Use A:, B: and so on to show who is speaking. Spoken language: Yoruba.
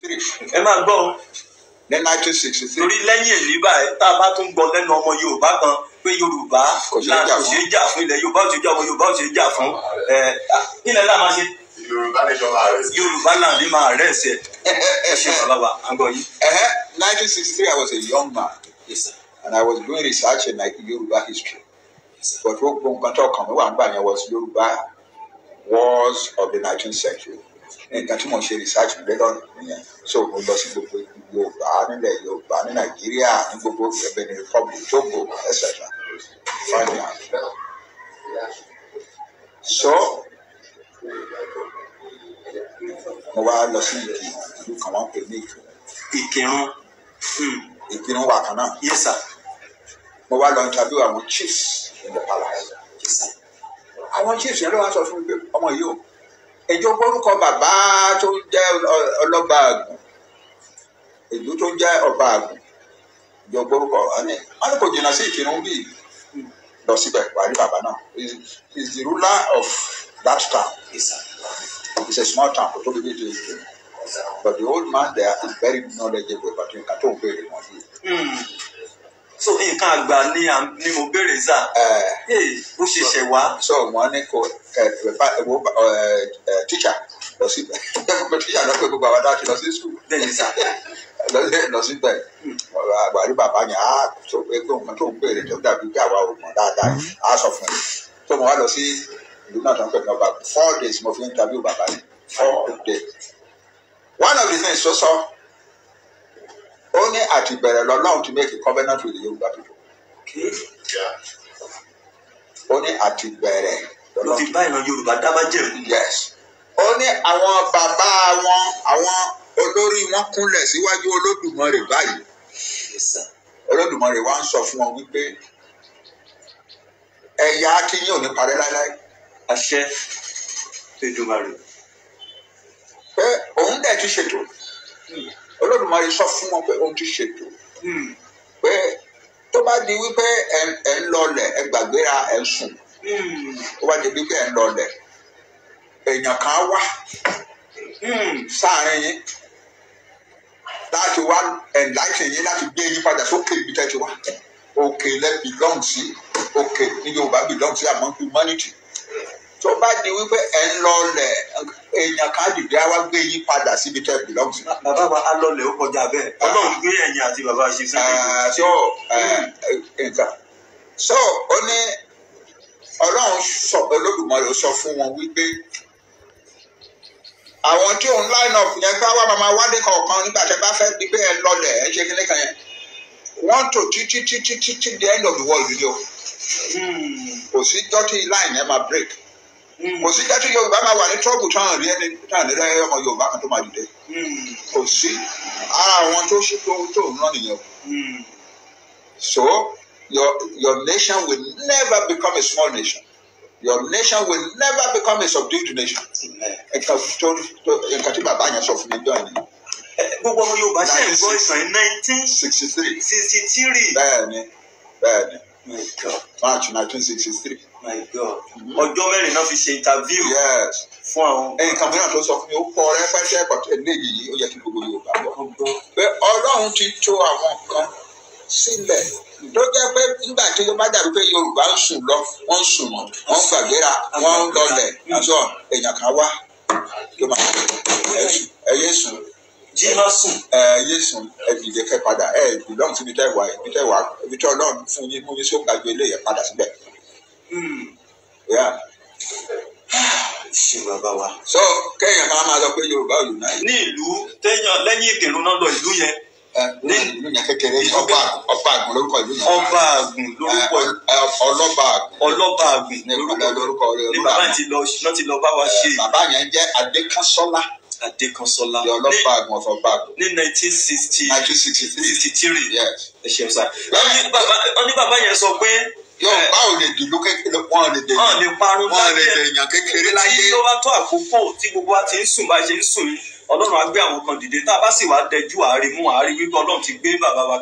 A: ẹ máa gbọ́
B: ní 1963.
A: torí lẹ́yìn èlé báyìí tá a bá tún gbọ́ lẹ́nu ọmọ Yorùbá kan pé Yorùbá kò ṣe é jà fún ilẹ̀ Yorùbá ò ṣe é jà fún Yorùbá ò ṣe é jà fún ilẹ̀ náà máa ṣe. Yorùbá náà ní máa rẹ̀ ṣe ẹ ṣe bàbá wa àgbọ̀ yìí.
B: 1963 I was a young man.
A: Yes, sir.
B: And I was doing research in like Yoruba history. But what was Yoruba wars of the 19th century. And continue to research in Lagos. So we lost Yoruba, Nigeria, Benin Republic, Togo, etc. Finally, so mo wá lọ sí ìlú kan wọ́n pè ní Ìkìrun wà kan náà.
A: Yes, sir.
B: Mo wá lọ interview àwọn chiefs in the palace.
A: Yes, sir.
B: Àwọn chiefs yẹn ló wá sọ fún mi pé ọmọ yìí o ẹjọ́ gbórúkọ bàbá tó jẹ́ ọlọ́ba àgùn ìlú tó jẹ́ ọba àgùn ìjọ gbórúkọ wọn ni kò jìnnà sí Ìkìrun bíi lọ síbẹ̀ wà ní bàbá náà. He is the ruler of that town.
A: Yes, sir.
B: It's a small town, but the old man there is very knowledgeable about it. Can't very much.
A: So nǹkan àgbà ni mo béèrè sá. Ó ṣe ṣẹ̀ wá.
B: So wọ́n ní kò teacher lọ síbẹ̀. Teacher lọ pé gbogbo àwọn adájọ́ lọ sí school.
A: Bẹ́ẹ̀ni sá.
B: Lọ síbẹ̀. Àgbàrí bàbá yẹn á sọ pé nǹkan tó ń béèrè tó dàbí bí àwa ò mọ̀ dáadáa á sọ fún mi. So mo wá lọ sí ìlú náà tó ń pè ní ọba 4 days mo fi interview bàbá yẹn. 4 days. One of the things so only at the bẹ̀rẹ̀ lọ́lọ́run to make a covenant with the Yoruba people.
A: Okay.
B: Yeah. Only at the bẹ̀rẹ̀
A: ló fi bá ìran Yorùbá dá májẹ̀mú.
B: Yes. Only àwọn bàbá wọn àwọn olórí wọn kúnlẹ̀ síwájú Olódùmarè báyìí.
A: Yes, sir.
B: Olódùmarè wá ń sọ fún wọn wípé ẹ̀yà tí yín ò ní parẹ́ láéláé.
A: Àṣẹ Èdùmàrè.
B: Pé òun dẹ̀ ti ṣètò. Olódùmarè sọ fún wọn pé òun ti ṣètò. Pé tó bá di wípé ẹ̀ ń lọlẹ̀ ẹ gbàgbéra ẹ̀ ń sùn. Tó bá di wípé ẹ̀ ń lọlẹ̀ èèyàn kan wá sáàárín yín láti wá enlighten yín láti gbé yín padà sókè ibi tẹ́ ti wá. Òkè lẹ belong sí òkè ní Yorùbá belong sí among humanity. Tó bá di wípé ẹ̀ ń lọlẹ̀ èèyàn kan dìde á wá gbé yín padà síbi tẹ́ belong sí.
A: Bàbá wa á lọlẹ̀ ó kọjá bẹ́ẹ̀. Ọlọ́run gbé ẹ̀yin àti bàbá ṣe sí.
B: So ó ní Ọlọ́run sọ Olódùmarè sọ fún wọn wípé àwọn tí òun line up yẹn ká wá máa wádé kọ̀ọ̀kan nígbà tẹ́ bá fẹ́ di pé ẹ lọlẹ̀ ẹ ṣe kíní kan yẹn wọ́n tò títí the end of the world ni o. Kò sí dọ́tí line yẹn máa break. Kò sí dọ́tí Yorùbá máa wà ní trouble tán rí ẹni tán ní lẹ́yìn ọmọ Yorùbá kan tó máa dìde. Kò sí ara àwọn tó ṣe tó ń rán nìyẹn o. So your nation will never become a small nation. Your nation will never become a subdued nation. Nǹkan tí bàbá yẹn sọ fún mi jọ ẹni.
A: Gbogbo ọmọ Yorùbá ṣe ń gbọ́ ìsàn ní
B: 1963. Bẹ́ẹ̀ni. March 1963.
A: My God. Ọjọ́ mẹ́rin náà fi ṣe interview.
B: Yes.
A: Fún àwọn.
B: Nǹkan mìíràn tó sọ fún mi ó pọ̀ rẹpẹtẹ but eléyìí ó yẹ kí gbogbo Yorùbá gbọ́. Pé Ọlọ́run ti tó àwọn kan sílẹ̀ tó jẹ́ pé nígbà tí ó bá dàbí pé Yorùbá ń sùn lọ wọ́n ń sùn wọ́n ń gbàgbéra wọ́n ń lọlẹ̀ àṣọ èèyàn kan wá ló máa ẹyẹ sùn
A: jíná sùn
B: ẹyẹ sùn ẹbìdè kẹ padà belong síbi tẹ́ wà ibi tí Ọlọ́run fún yín mú yín só gbàgbé eléyẹ padà síbẹ̀.
A: Ṣé bàbá wa.
B: So kéèyàn kan máa sọ pé Yorùbá ò unite.
A: Ní ìlú téèyàn lẹ́yìn Ìkìrun náà lọ ìlú yẹn.
B: Ní ìlú yẹn kékeré ọba àgùn lórúkọ ìlú yẹn.
A: Ọba àgùn lórúkọ ọlọ́ba àgùn
B: lórúkọ
A: ní bàbá ti lọ bá wa ṣe.
B: Bàbá yẹn jẹ́ Adékánṣọ́lá.
A: Adékánṣọ́lá.
B: The ọlọ́ba àgùn of ọba àgùn.
A: Ní 1963.
B: Yes.
A: Ẹ ṣeun sá. Wọ́n ní bàbá yẹn sọ pé.
B: Yorùbá ò lè dìlú kékeré wọ́n lè
A: parun
B: wọ́n lè dèèyàn kékeré láyé.
A: Tí ó bá tó àkókò tí gbogbo wa ti ń sùn bá ṣe ń sùn Ọlọ́run á gbé àwọn kan dìde tá a bá sì wá dẹjú àárín mú àárín wípé Ọlọ́run ti gbé bàbá wa